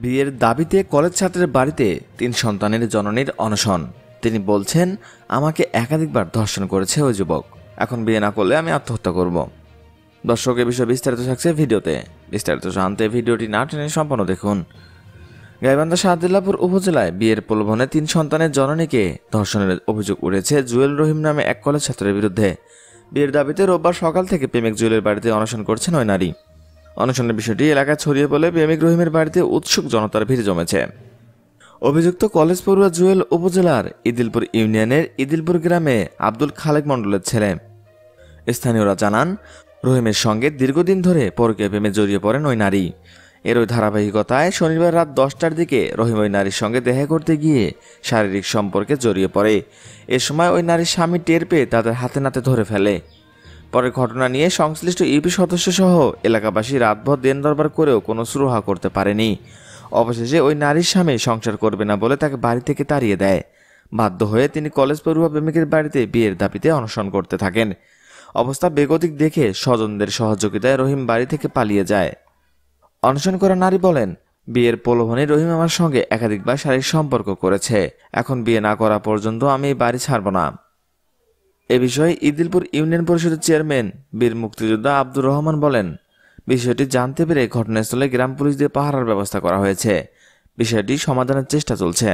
বিয়ের দাবিতে কলেজ ছাত্রের বাড়িতে ৩ সন্তানের জননীর অনশন। তিনি বলছেন, আমাকে একাধিকবার ধর্ষণ করেছে ওই যুবক, এখন বিয়ে না করলে আমি আত্মহত্যা করব। দর্শক, এ বিষয়ে বিস্তারিত থাকছে ভিডিওতে। বিস্তারিত জানতে ভিডিওটি না টেনে সম্পূর্ণ দেখুন। গাইবান্ধা শাহদিল্লাপুর উপজেলায় বিয়ের প্রলোভনে ৩ সন্তানের জননীকে ধর্ষণের অভিযোগ উঠেছে জুয়েল রহিম নামে এক কলেজ ছাত্রের বিরুদ্ধে। বিয়ের দাবিতে রোববার সকাল থেকে প্রেমিক জুয়েলের বাড়িতে অনশন করছেন ওই নারী। অনশনের বিষয়টি এলাকায় ছড়িয়ে পড়লে প্রেমিক রহিমের বাড়িতে উৎসুক জনতার ভিড় জমেছে। অভিযুক্ত কলেজ পড়ুয়া জুয়েল উপজেলার ইদিলপুর ইউনিয়নের ইদিলপুর গ্রামে আব্দুল খালেক মণ্ডলের ছেলে। স্থানীয়রা জানান, রহিমের সঙ্গে দীর্ঘদিন ধরে পরকীয়া প্রেমে জড়িয়ে পড়েন ওই নারী। এর ওই ধারাবাহিকতায় শনিবার রাত 10টার দিকে রহিম ওই নারীর সঙ্গে দেখা করতে গিয়ে শারীরিক সম্পর্কে জড়িয়ে পড়ে। এ সময় ওই নারীর স্বামী টের পেয়ে তাদের হাতে নাতে ধরে ফেলে। পরে ঘটনা নিয়ে সংশ্লিষ্ট ইউপি সদস্য সহ এলাকাবাসী রাতভর দেন দরবার করেও কোনো সুরাহা করতে পারেনি। অবশেষে ওই নারীর স্বামী সংসার করবে না বলে তাকে বাড়ি থেকে তাড়িয়ে দেয়। বাধ্য হয়ে তিনি কলেজ পড়ুয়া প্রেমিকের বাড়িতে বিয়ের দাবিতে অনশন করতে থাকেন। অবস্থা বেগতিক দেখে স্বজনদের সহযোগিতায় রহিম বাড়ি থেকে পালিয়ে যায়। অনশন করা নারী বলেন, বিয়ের প্রলোভনে রহিম আমার সঙ্গে একাধিকবার শারীরিক সম্পর্ক করেছে, এখন বিয়ে না করা পর্যন্ত আমি এই বাড়ি ছাড়ব না। এ বিষয়ে ইদিলপুর ইউনিয়ন পরিষদের চেয়ারম্যান বীর মুক্তিযোদ্ধা আব্দুর রহমান বলেন, বিষয়টি জানতে পেরে ঘটনাস্থলে গ্রাম পুলিশ দিয়ে পাহারার ব্যবস্থা করা হয়েছে। বিষয়টি সমাধানের চেষ্টা চলছে।